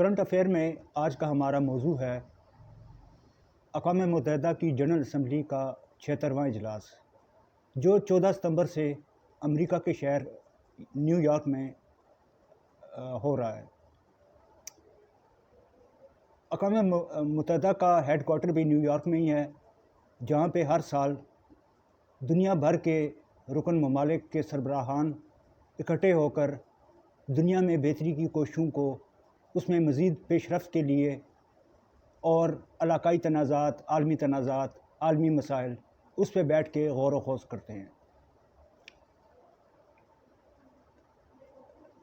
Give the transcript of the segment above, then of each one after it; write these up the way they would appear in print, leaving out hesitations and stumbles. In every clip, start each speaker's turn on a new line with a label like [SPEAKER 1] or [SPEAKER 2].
[SPEAKER 1] Current affair میں آج کا ہمارا موضوع ہے اقوام متحدہ کی جنرل اسمبلی کا 76واں اجلاس، جو 14 ستمبر سے امریکہ کے شہر نیو یارک میں ہو رہا ہے۔ اقوام متحدہ کا ہیڈ کوارٹر بھی نیو یارک میں ہی ہے، جہاں پہ ہر سال دنیا بھر کے رکن ممالک کے سربراہان اکٹھے ہو کر دنیا میں بہتری کی کوششوں کو، اس میں مزید پیش رفت کے لیے اور علاقائی تنازعات، عالمی مسائل، اس پہ بیٹھ کے غور و خوض کرتے ہیں۔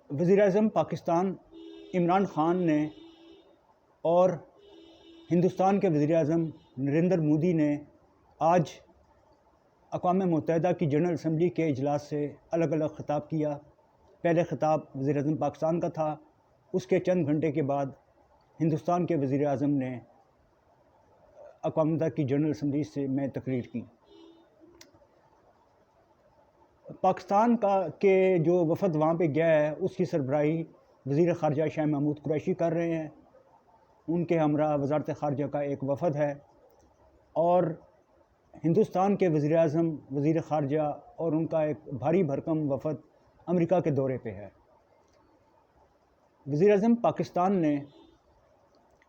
[SPEAKER 1] وزیر اعظم پاکستان عمران خان نے اور ہندوستان کے وزیر اعظم نریندر مودی نے آج اقوام متحدہ کی جنرل اسمبلی کے اجلاس سے الگ الگ خطاب کیا۔ پہلے خطاب وزیر اعظم پاکستان کا تھا، اس کے چند گھنٹے کے بعد ہندوستان کے وزیر اعظم نے اقوام متحدہ کی جنرل اسمبلی میں تقریر کی۔ پاکستان کے جو وفد وہاں پہ گیا ہے، اس کی سربراہی وزیر خارجہ شاہ محمود قریشی کر رہے ہیں۔ ان کے ہمراہ وزارت خارجہ کا ایک وفد ہے، اور ہندوستان کے وزیر اعظم، وزیر خارجہ اور ان کا ایک بھاری بھرکم وفد امریکہ کے دورے پہ ہے۔ وزیر اعظم پاکستان نے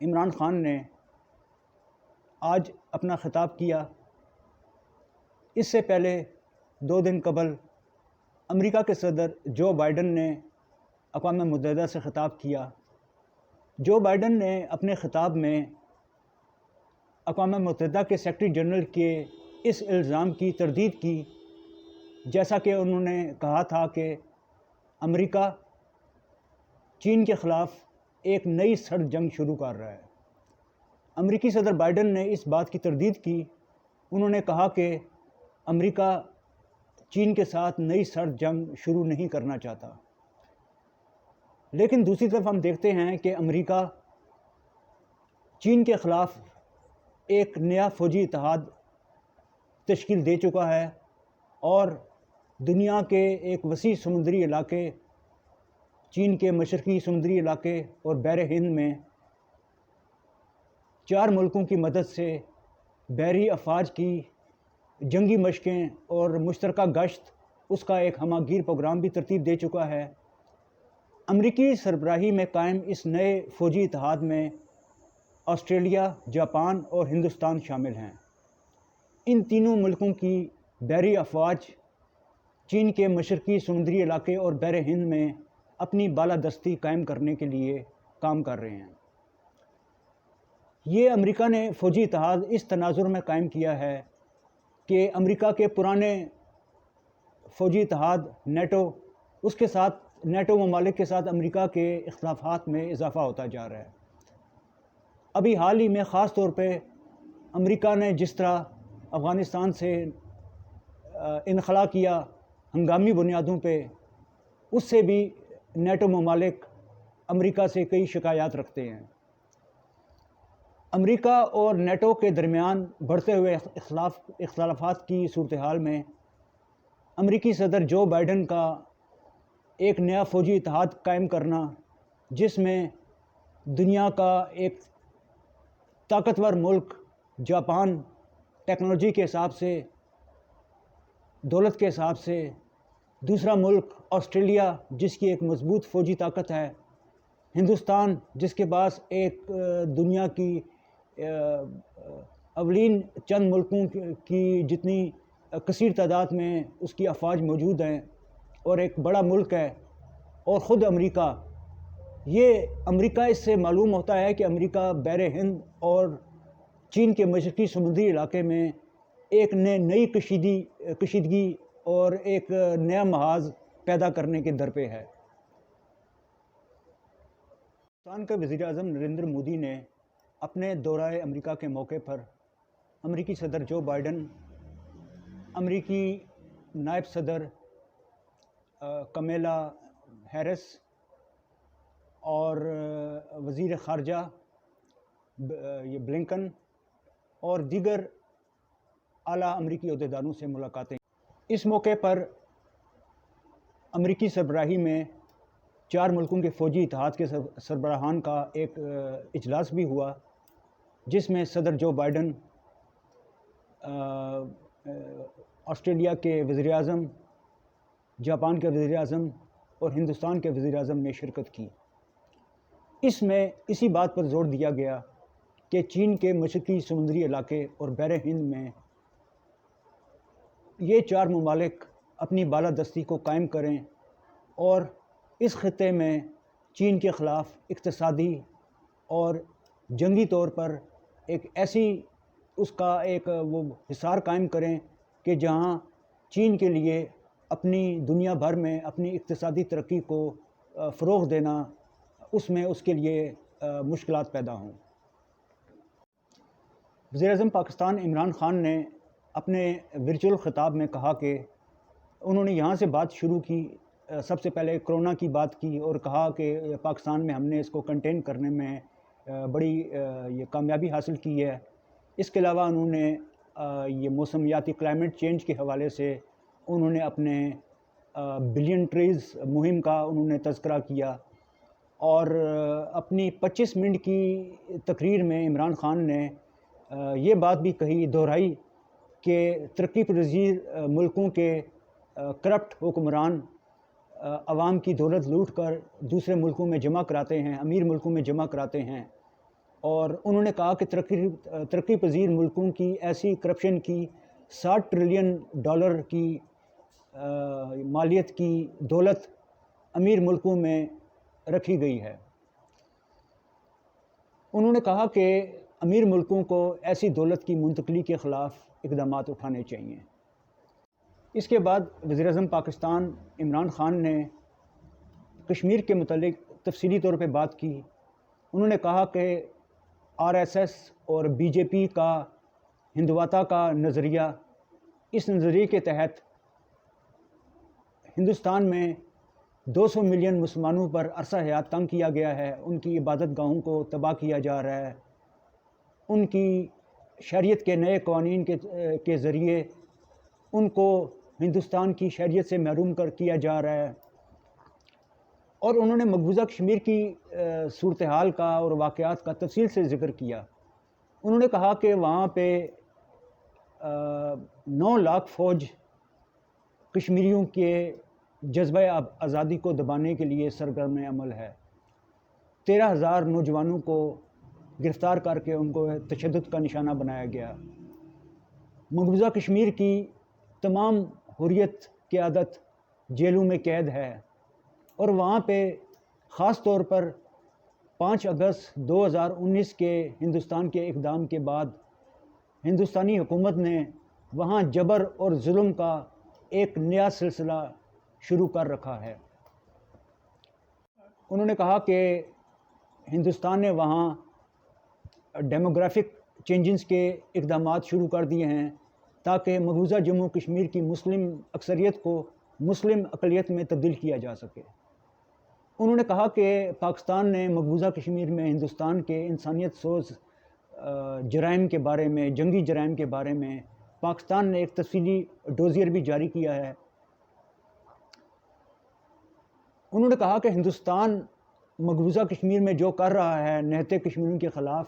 [SPEAKER 1] عمران خان نے آج اپنا خطاب کیا۔ اس سے پہلے 2 دن قبل امریکہ کے صدر جو بائیڈن نے اقوام متحدہ سے خطاب کیا۔ جو بائیڈن نے اپنے خطاب میں اقوام متحدہ کے سیکرٹری جنرل کے اس الزام کی تردید کی، جیسا کہ انہوں نے کہا تھا کہ امریکہ چین کے خلاف ایک نئی سرد جنگ شروع کر رہا ہے۔ امریکی صدر بائیڈن نے اس بات کی تردید کی۔ انہوں نے کہا کہ امریکہ چین کے ساتھ نئی سرد جنگ شروع نہیں کرنا چاہتا۔ لیکن دوسری طرف ہم دیکھتے ہیں کہ امریکہ چین کے خلاف ایک نیا فوجی اتحاد تشکیل دے چکا ہے، اور دنیا کے ایک وسیع سمندری علاقے، چین کے مشرقی سمندری علاقے اور بحر ہند میں 4 ملکوں کی مدد سے بحری افواج کی جنگی مشقیں اور مشترکہ گشت، اس کا ایک ہمہ گیر پروگرام بھی ترتیب دے چکا ہے۔ امریکی سربراہی میں قائم اس نئے فوجی اتحاد میں آسٹریلیا، جاپان اور ہندوستان شامل ہیں۔ ان تینوں ملکوں کی بحری افواج چین کے مشرقی سمندری علاقے اور بحر ہند میں اپنی بالادستی قائم کرنے کے لیے کام کر رہے ہیں۔ یہ امریکہ نے فوجی اتحاد اس تناظر میں قائم کیا ہے کہ امریکہ کے پرانے فوجی اتحاد نیٹو، اس کے ساتھ نیٹو ممالک کے ساتھ امریکہ کے اختلافات میں اضافہ ہوتا جا رہا ہے۔ ابھی حال ہی میں خاص طور پہ امریکہ نے جس طرح افغانستان سے انخلا کیا ہنگامی بنیادوں پہ، اس سے بھی نیٹو ممالک امریکہ سے کئی شکایات رکھتے ہیں۔ امریکہ اور نیٹو کے درمیان بڑھتے ہوئے اختلافات کی صورتحال میں امریکی صدر جو بائیڈن کا ایک نیا فوجی اتحاد قائم کرنا، جس میں دنیا کا ایک طاقتور ملک جاپان ٹیکنالوجی کے حساب سے، دولت کے حساب سے، دوسرا ملک آسٹریلیا جس کی ایک مضبوط فوجی طاقت ہے، ہندوستان جس کے پاس ایک دنیا کی اولین چند ملکوں کی جتنی کثیر تعداد میں اس کی افواج موجود ہیں، اور ایک بڑا ملک ہے، اور خود امریکہ۔ یہ امریکہ، اس سے معلوم ہوتا ہے کہ امریکہ بحر ہند اور چین کے مشرقی سمندری علاقے میں ایک نئی کشیدگی اور ایک نیا محاذ پیدا کرنے کے در پہ ہے۔ پاکستان کے وزیر اعظم نریندر مودی نے اپنے دورہ امریکہ کے موقع پر امریکی صدر جو بائیڈن، امریکی نائب صدر کمیلا ہیرس اور وزیر خارجہ یہ بلنکن اور دیگر اعلیٰ امریکی عہدیداروں سے ملاقاتیں۔ اس موقع پر امریکی سربراہی میں 4 ملکوں کے فوجی اتحاد کے سربراہان کا ایک اجلاس بھی ہوا، جس میں صدر جو بائیڈن، آسٹریلیا کے وزیر اعظم، جاپان کے وزیر اعظم اور ہندوستان کے وزیر اعظم نے شرکت کی۔ اس میں اسی بات پر زور دیا گیا کہ چین کے مشرقی سمندری علاقے اور بحر ہند میں یہ 4 ممالک اپنی بالادستی کو قائم کریں اور اس خطے میں چین کے خلاف اقتصادی اور جنگی طور پر ایک ایسی اس کا ایک وہ حصار قائم کریں کہ جہاں چین کے لیے اپنی دنیا بھر میں اپنی اقتصادی ترقی کو فروغ دینا، اس میں اس کے لیے مشکلات پیدا ہوں۔ وزیر اعظم پاکستان عمران خان نے اپنے ورچوئل خطاب میں کہا کہ انہوں نے یہاں سے بات شروع کی، سب سے پہلے کرونا کی بات کی اور کہا کہ پاکستان میں ہم نے اس کو کنٹین کرنے میں بڑی یہ کامیابی حاصل کی ہے۔ اس کے علاوہ انہوں نے یہ موسمیاتی کلائمیٹ چینج کے حوالے سے انہوں نے اپنے بلین ٹریز مہم کا انہوں نے تذکرہ کیا، اور اپنی 25 منٹ کی تقریر میں عمران خان نے یہ بات بھی کہی، دہرائی کہ ترقی پذیر ملکوں کے کرپٹ حکمران عوام کی دولت لوٹ کر دوسرے ملکوں میں جمع کراتے ہیں، امیر ملکوں میں جمع کراتے ہیں، اور انہوں نے کہا کہ ترقی پذیر ملکوں کی ایسی کرپشن کی $60 ٹریلین کی مالیت کی دولت امیر ملکوں میں رکھی گئی ہے۔ انہوں نے کہا کہ امیر ملکوں کو ایسی دولت کی منتقلی کے خلاف اقدامات اٹھانے چاہیے۔ اس کے بعد وزیر اعظم پاکستان عمران خان نے کشمیر کے متعلق تفصیلی طور پہ بات کی۔ انہوں نے کہا کہ RSS اور BJP کا ہندوتا کا نظریہ، اس نظریے کے تحت ہندوستان میں 200 ملین مسلمانوں پر عرصہ حیات تنگ کیا گیا ہے، ان کی عبادت گاہوں کو تباہ کیا جا رہا ہے، ان کی شریعت کے نئے قوانین کے ذریعے ان کو ہندوستان کی شریعت سے محروم کیا جا رہا ہے، اور انہوں نے مقبوضہ کشمیر کی صورتحال کا اور واقعات کا تفصیل سے ذکر کیا۔ انہوں نے کہا کہ وہاں پہ 9 لاکھ فوج کشمیریوں کے جذبہ آزادی کو دبانے کے لیے سرگرم عمل ہے، 13,000 نوجوانوں کو گرفتار کر کے ان کو تشدد کا نشانہ بنایا گیا۔ مقبوضہ کشمیر کی تمام حریت قیادت جیلوں میں قید ہے، اور وہاں پہ خاص طور پر 5 اگست 2019 کے ہندوستان کے اقدام کے بعد ہندوستانی حکومت نے وہاں جبر اور ظلم کا ایک نیا سلسلہ شروع کر رکھا ہے۔ انہوں نے کہا کہ ہندوستان نے وہاں ڈیموگرافک چینجز کے اقدامات شروع کر دیے ہیں تاکہ مقبوضہ جموں کشمیر کی مسلم اکثریت کو مسلم اقلیت میں تبدیل کیا جا سکے۔ انہوں نے کہا کہ پاکستان نے مقبوضہ کشمیر میں ہندوستان کے انسانیت سوز جرائم کے بارے میں، جنگی جرائم کے بارے میں پاکستان نے ایک تفصیلی ڈوزیر بھی جاری کیا ہے۔ انہوں نے کہا کہ ہندوستان مقبوضہ کشمیر میں جو کر رہا ہے نہتے کشمیریوں کے خلاف،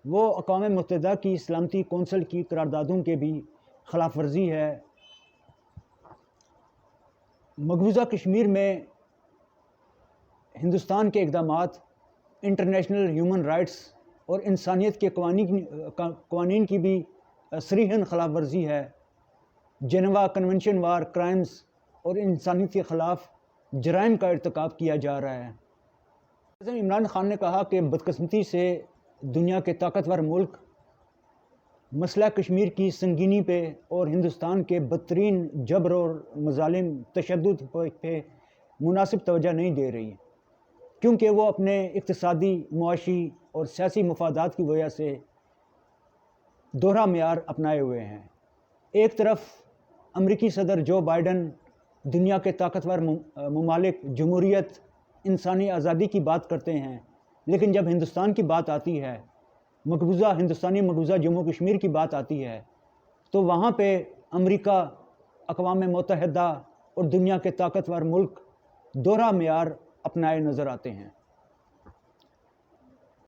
[SPEAKER 1] وہ اقوام متحدہ کی سلامتی کونسل کی قراردادوں کے بھی خلاف ورزی ہے۔ مقبوضہ کشمیر میں ہندوستان کے اقدامات انٹرنیشنل ہیومن رائٹس اور انسانیت کے قوانین کی بھی صریحاً خلاف ورزی ہے۔ جنیوا کنونشن وار کرائمز اور انسانیت کے خلاف جرائم کا ارتکاب کیا جا رہا ہے۔ عمران خان نے کہا کہ بدقسمتی سے دنیا کے طاقتور ملک مسئلہ کشمیر کی سنگینی پہ اور ہندوستان کے بدترین جبر اور مظالم تشدد پہ مناسب توجہ نہیں دے رہی، کیونکہ وہ اپنے اقتصادی، معاشی اور سیاسی مفادات کی وجہ سے دوہرا معیار اپنائے ہوئے ہیں۔ ایک طرف امریکی صدر جو بائیڈن دنیا کے طاقتور ممالک، جمہوریت، انسانی آزادی کی بات کرتے ہیں، لیکن جب ہندوستان کی بات آتی ہے، ہندوستانی مقبوضہ جموں کشمیر کی بات آتی ہے، تو وہاں پہ امریکہ، اقوام متحدہ اور دنیا کے طاقتور ملک دوہرا معیار اپنائے نظر آتے ہیں۔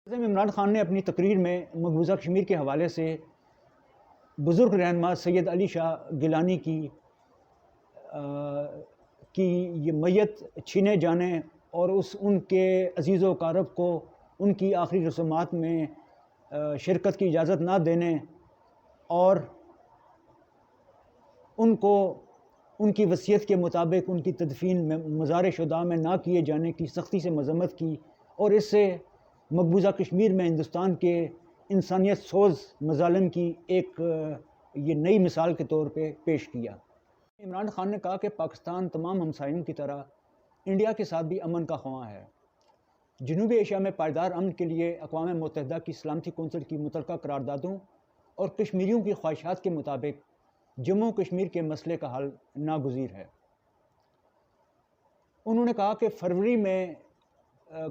[SPEAKER 1] عمران خان نے اپنی تقریر میں مقبوضہ کشمیر کے حوالے سے بزرگ رہنما سید علی شاہ گیلانی کی یہ میت چھینے جانے اور ان کے عزیز و اقارب کو ان کی آخری رسومات میں شرکت کی اجازت نہ دینے اور ان کو ان کی وصیت کے مطابق ان کی تدفین میں مزار شہداء میں نہ کیے جانے کی سختی سے مذمت کی، اور اس سے مقبوضہ کشمیر میں ہندوستان کے انسانیت سوز مظالم کی ایک یہ نئی مثال کے طور پہ پیش کیا۔ عمران خان نے کہا کہ پاکستان تمام ہمسایوں کی طرح انڈیا کے ساتھ بھی امن کا خواہاں ہے۔ جنوبی ایشیا میں پائیدار امن کے لیے اقوام متحدہ کی سلامتی کونسل کی متعلقہ قراردادوں اور کشمیریوں کی خواہشات کے مطابق جموں کشمیر کے مسئلے کا حل ناگزیر ہے۔ انہوں نے کہا کہ فروری میں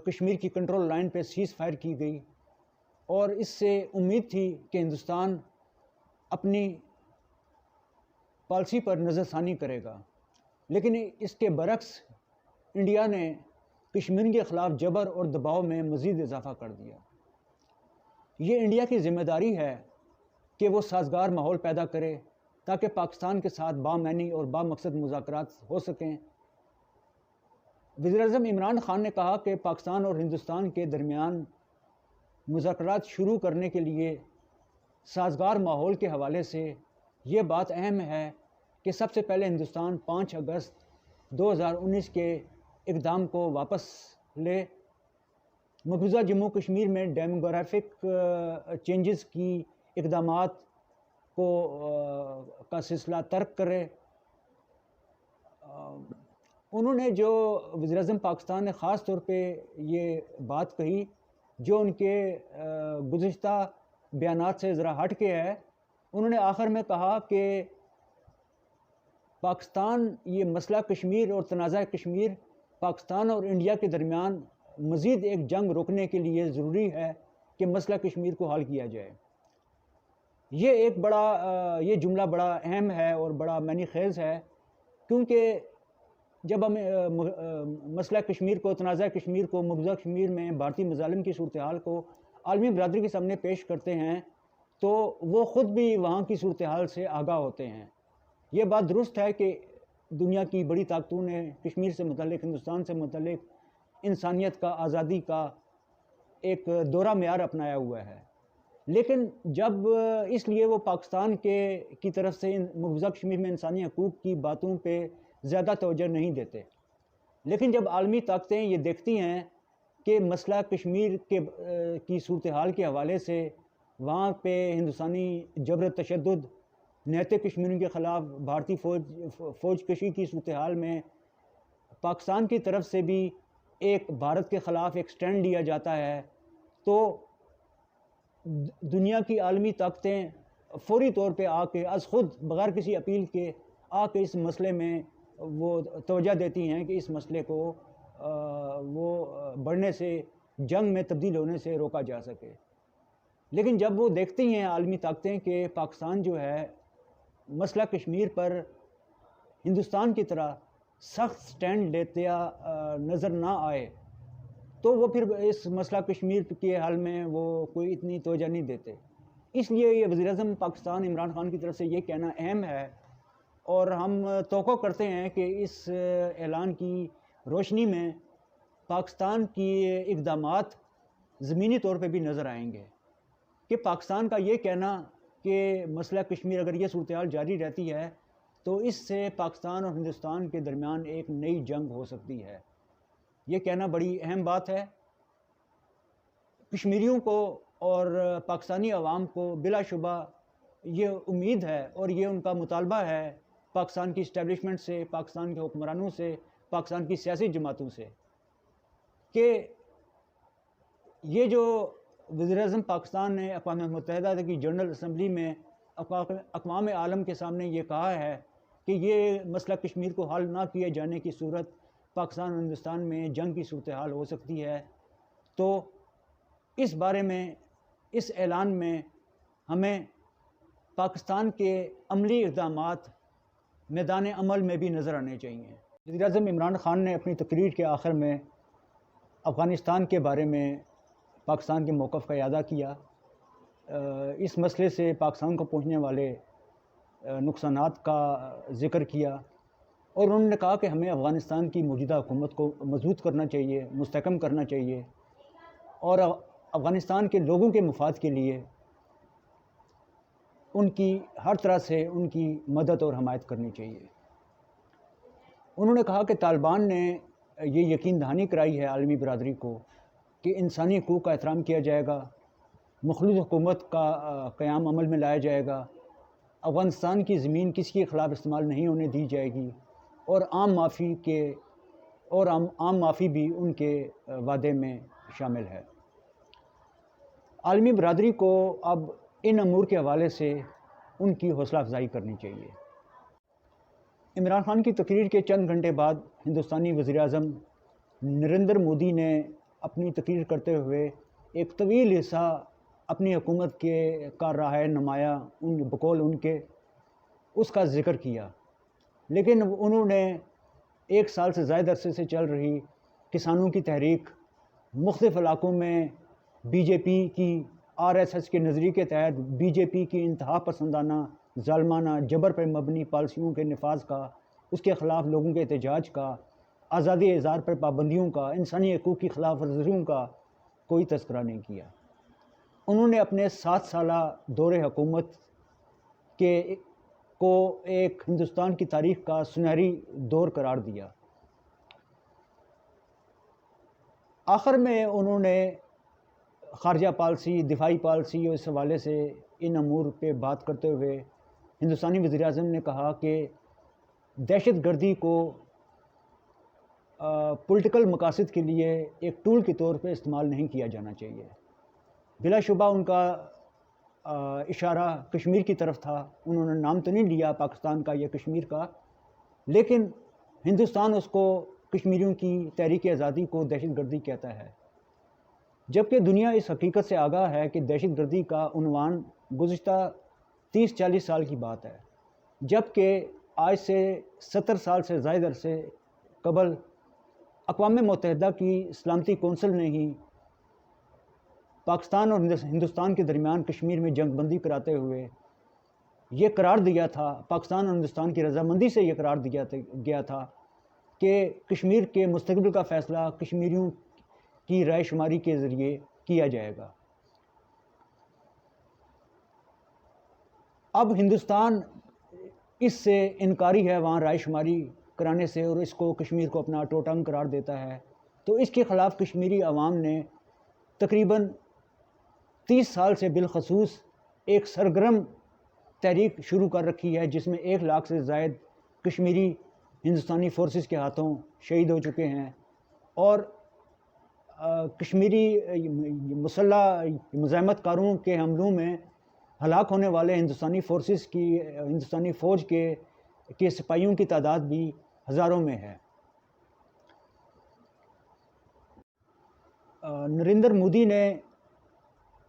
[SPEAKER 1] کشمیر کی کنٹرول لائن پہ سیز فائر کی گئی اور اس سے امید تھی کہ ہندوستان اپنی پالیسی پر نظر ثانی کرے گا، لیکن اس کے برعکس انڈیا نے کشمیریوں کے خلاف جبر اور دباؤ میں مزید اضافہ کر دیا۔ یہ انڈیا کی ذمہ داری ہے کہ وہ سازگار ماحول پیدا کرے تاکہ پاکستان کے ساتھ بامعنی اور بامقصد مذاکرات ہو سکیں۔ وزیراعظم عمران خان نے کہا کہ پاکستان اور ہندوستان کے درمیان مذاکرات شروع کرنے کے لیے سازگار ماحول کے حوالے سے یہ بات اہم ہے کہ سب سے پہلے ہندوستان 5 اگست 2019 کے اقدام کو واپس لے، مقبوضہ جموں کشمیر میں ڈیموگرافک چینجز کی اقدامات کا سلسلہ ترک کرے۔ انہوں نے جو وزیراعظم پاکستان نے خاص طور پہ یہ بات کہی جو ان کے گزشتہ بیانات سے ذرا ہٹ کے ہے، انہوں نے آخر میں کہا کہ پاکستان یہ مسئلہ کشمیر اور تنازع کشمیر پاکستان اور انڈیا کے درمیان مزید ایک جنگ روکنے کے لیے ضروری ہے کہ مسئلہ کشمیر کو حل کیا جائے۔ یہ جملہ بڑا اہم ہے اور بڑا معنی خیز ہے، کیونکہ جب ہم مسئلہ کشمیر کو، تنازع کشمیر کو، مقبوضہ کشمیر میں بھارتی مظالم کی صورتحال کو عالمی برادری کے سامنے پیش کرتے ہیں تو وہ خود بھی وہاں کی صورتحال سے آگاہ ہوتے ہیں۔ یہ بات درست ہے کہ دنیا کی بڑی طاقتوں نے کشمیر سے متعلق، ہندوستان سے متعلق انسانیت کا، آزادی کا ایک دورہ معیار اپنایا ہوا ہے، لیکن جب اس لیے وہ پاکستان کی طرف سے مقبوضہ کشمیر میں انسانی حقوق کی باتوں پہ زیادہ توجہ نہیں دیتے، لیکن جب عالمی طاقتیں یہ دیکھتی ہیں کہ مسئلہ کشمیر کی صورتحال کے حوالے سے وہاں پہ ہندوستانی جبر تشدد، نہتے کشمیریوں کے خلاف بھارتی فوج کشی کی صورتحال میں پاکستان کی طرف سے بھی ایک بھارت کے خلاف ایک سٹینڈ لیا جاتا ہے، تو دنیا کی عالمی طاقتیں فوری طور پہ آ کے از خود بغیر کسی اپیل کے آ کے اس مسئلے میں وہ توجہ دیتی ہیں کہ اس مسئلے کو وہ بڑھنے سے، جنگ میں تبدیل ہونے سے روکا جا سکے۔ لیکن جب وہ دیکھتی ہیں عالمی طاقتیں کہ پاکستان جو ہے مسئلہ کشمیر پر ہندوستان کی طرح سخت سٹینڈ لیتے نظر نہ آئے، تو وہ پھر اس مسئلہ کشمیر کے حل میں وہ کوئی اتنی توجہ نہیں دیتے۔ اس لیے یہ وزیراعظم پاکستان عمران خان کی طرف سے یہ کہنا اہم ہے، اور ہم توقع کرتے ہیں کہ اس اعلان کی روشنی میں پاکستان کی اقدامات زمینی طور پہ بھی نظر آئیں گے، کہ پاکستان کا یہ کہنا کہ مسئلہ کشمیر اگر یہ صورتحال جاری رہتی ہے تو اس سے پاکستان اور ہندوستان کے درمیان ایک نئی جنگ ہو سکتی ہے، یہ کہنا بڑی اہم بات ہے۔ کشمیریوں کو اور پاکستانی عوام کو بلا شبہ یہ امید ہے اور یہ ان کا مطالبہ ہے پاکستان کی اسٹیبلشمنٹ سے، پاکستان کے حکمرانوں سے، پاکستان کی سیاسی جماعتوں سے، کہ یہ جو وزیراعظم پاکستان نے اقوام متحدہ کی جنرل اسمبلی میں اقوام عالم کے سامنے یہ کہا ہے کہ یہ مسئلہ کشمیر کو حل نہ کیے جانے کی صورت پاکستان اور ہندوستان میں جنگ کی صورتحال ہو سکتی ہے، تو اس بارے میں، اس اعلان میں ہمیں پاکستان کے عملی اقدامات میدان عمل میں بھی نظر آنے چاہیے۔ وزیراعظم عمران خان نے اپنی تقریر کے آخر میں افغانستان کے بارے میں پاکستان کے موقف کا اعادہ کیا، اس مسئلے سے پاکستان کو پہنچنے والے نقصانات کا ذکر کیا، اور انہوں نے کہا کہ ہمیں افغانستان کی موجودہ حکومت کو مضبوط کرنا چاہیے، مستحکم کرنا چاہیے، اور افغانستان کے لوگوں کے مفاد کے لیے ان کی ہر طرح سے ان کی مدد اور حمایت کرنی چاہیے۔ انہوں نے کہا کہ طالبان نے یہ یقین دہانی کرائی ہے عالمی برادری کو کہ انسانی حقوق کا احترام کیا جائے گا، مخلوط حکومت کا قیام عمل میں لایا جائے گا، افغانستان کی زمین کسی کے خلاف استعمال نہیں ہونے دی جائے گی، اور عام معافی بھی ان کے وعدے میں شامل ہے۔ عالمی برادری کو اب ان امور کے حوالے سے ان کی حوصلہ افزائی کرنی چاہیے۔ عمران خان کی تقریر کے چند گھنٹے بعد ہندوستانی وزیر اعظم نریندر مودی نے اپنی تقریر کرتے ہوئے ایک طویل حصہ اپنی حکومت کے کا راہ نمایاں بقول ان کے اس کا ذکر کیا، لیکن انہوں نے 1 سال سے زائد عرصے سے چل رہی کسانوں کی تحریک، مختلف علاقوں میں بی جے پی کی RSS کے نظریے کے تحت بی جے پی کی انتہا پسندانہ، ظالمانہ، جبر پر مبنی پالیسیوں کے نفاذ کا، اس کے خلاف لوگوں کے احتجاج کا، آزادی اظہار پر پابندیوں کا، انسانی حقوق کی خلاف ورزیوں کا کوئی تذکرہ نہیں کیا۔ انہوں نے اپنے 7 سالہ دور حکومت کو ایک ہندوستان کی تاریخ کا سنہری دور قرار دیا۔ آخر میں انہوں نے خارجہ پالیسی، دفاعی پالیسی اور اس حوالے سے ان امور پہ بات کرتے ہوئے ہندوستانی وزیر اعظم نے کہا کہ دہشت گردی کو پولیٹیکل مقاصد کے لیے ایک ٹول کے طور پہ استعمال نہیں کیا جانا چاہیے۔ بلا شبہ ان کا اشارہ کشمیر کی طرف تھا، انہوں نے نام تو نہیں لیا پاکستان کا یا کشمیر کا، لیکن ہندوستان اس کو کشمیریوں کی تحریک آزادی کو دہشت گردی کہتا ہے، جبکہ دنیا اس حقیقت سے آگاہ ہے کہ دہشت گردی کا عنوان گزشتہ 30-40 سال کی بات ہے، جبکہ آج سے 70 سال سے زائد عرصے قبل اقوام متحدہ کی سلامتی کونسل نے ہی پاکستان اور ہندوستان کے درمیان کشمیر میں جنگ بندی کراتے ہوئے یہ قرار دیا تھا، پاکستان اور ہندوستان کی رضامندی سے یہ قرار دیا گیا تھا کہ کشمیر کے مستقبل کا فیصلہ کشمیریوں کی رائے شماری کے ذریعے کیا جائے گا۔ اب ہندوستان اس سے انکاری ہے وہاں رائے شماری کرانے سے، اور اس کو کشمیر کو اپنا ٹوٹم قرار دیتا ہے، تو اس کے خلاف کشمیری عوام نے تقریباً 30 سال سے بالخصوص ایک سرگرم تحریک شروع کر رکھی ہے، جس میں 1 لاکھ سے زائد کشمیری ہندوستانی فورسز کے ہاتھوں شہید ہو چکے ہیں، اور کشمیری مسلح مزاحمت کاروں کے حملوں میں ہلاک ہونے والے ہندوستانی فوج کے سپاہیوں کی تعداد بھی ہزاروں میں ہے۔ نریندر مودی نے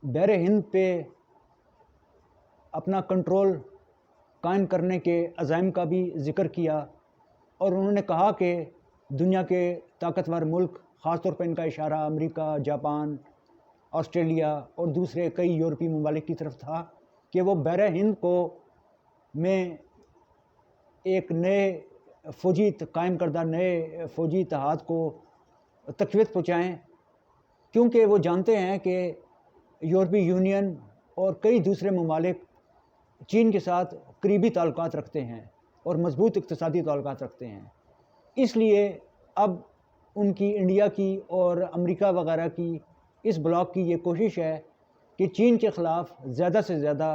[SPEAKER 1] بحر ہند پہ اپنا کنٹرول قائم کرنے کے عزائم کا بھی ذکر کیا، اور انہوں نے کہا کہ دنیا کے طاقتور ملک، خاص طور پہ ان کا اشارہ امریکہ، جاپان، آسٹریلیا اور دوسرے کئی یورپی ممالک کی طرف تھا، کہ وہ بحر ہند میں ایک قائم کردہ نئے فوجی اتحاد کو تقویت پہنچائیں، کیونکہ وہ جانتے ہیں کہ یورپی یونین اور کئی دوسرے ممالک چین کے ساتھ قریبی تعلقات رکھتے ہیں اور مضبوط اقتصادی تعلقات رکھتے ہیں۔ اس لیے اب ان کی انڈیا کی اور امریکہ وغیرہ کی اس بلاک کی یہ کوشش ہے کہ چین کے خلاف زیادہ سے زیادہ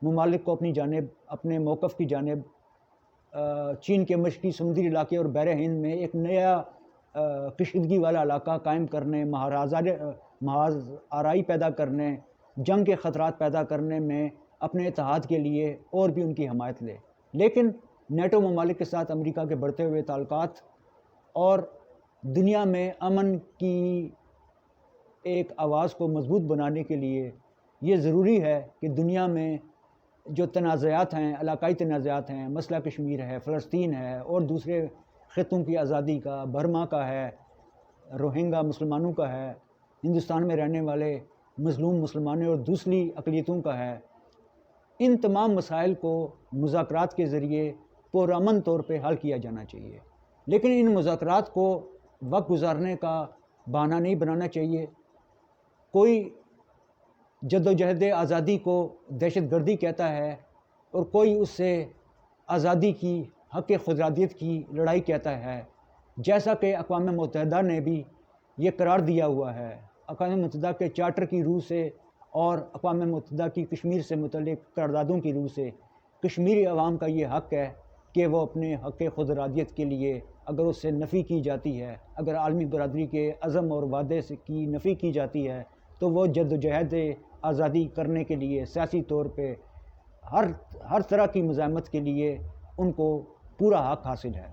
[SPEAKER 1] ممالک کو اپنی جانب، اپنے موقف کی جانب، چین کے مشرقی سمندری علاقے اور بحر ہند میں ایک نیا کشیدگی والا علاقہ قائم کرنے، محاذ آرائی پیدا کرنے، جنگ کے خطرات پیدا کرنے میں اپنے اتحاد کے لیے اور بھی ان کی حمایت لے۔ لیکن نیٹو ممالک کے ساتھ امریکہ کے بڑھتے ہوئے تعلقات اور دنیا میں امن کی ایک آواز کو مضبوط بنانے کے لیے یہ ضروری ہے کہ دنیا میں جو تنازعات ہیں، علاقائی تنازعات ہیں، مسئلہ کشمیر ہے، فلسطین ہے، اور دوسرے خطوں کی آزادی کا، برما کا ہے، روہنگا مسلمانوں کا ہے، ہندوستان میں رہنے والے مظلوم مسلمانوں اور دوسری اقلیتوں کا ہے۔ ان تمام مسائل کو مذاکرات کے ذریعے پرامن طور پہ حل کیا جانا چاہیے، لیکن ان مذاکرات کو وقت گزارنے کا بہانہ نہیں بنانا چاہیے۔ کوئی جد و جہد آزادی کو دہشت گردی کہتا ہے اور کوئی اس سے آزادی کی، حق خودارادیت کی لڑائی کہتا ہے، جیسا کہ اقوام متحدہ نے بھی یہ قرار دیا ہوا ہے۔ اقوام متحدہ کے چارٹر کی روح سے اور اقوام متحدہ کی کشمیر سے متعلق قراردادوں کی روح سے کشمیری عوام کا یہ حق ہے کہ وہ اپنے حق خود ارادیت کے لیے اگر اس سے نفی کی جاتی ہے، اگر عالمی برادری کے عزم اور وعدے سے کی نفی کی جاتی ہے، تو وہ جد و جہد آزادی کرنے کے لیے سیاسی طور پہ ہر طرح کی مزاحمت کے لیے ان کو پورا حق حاصل ہے۔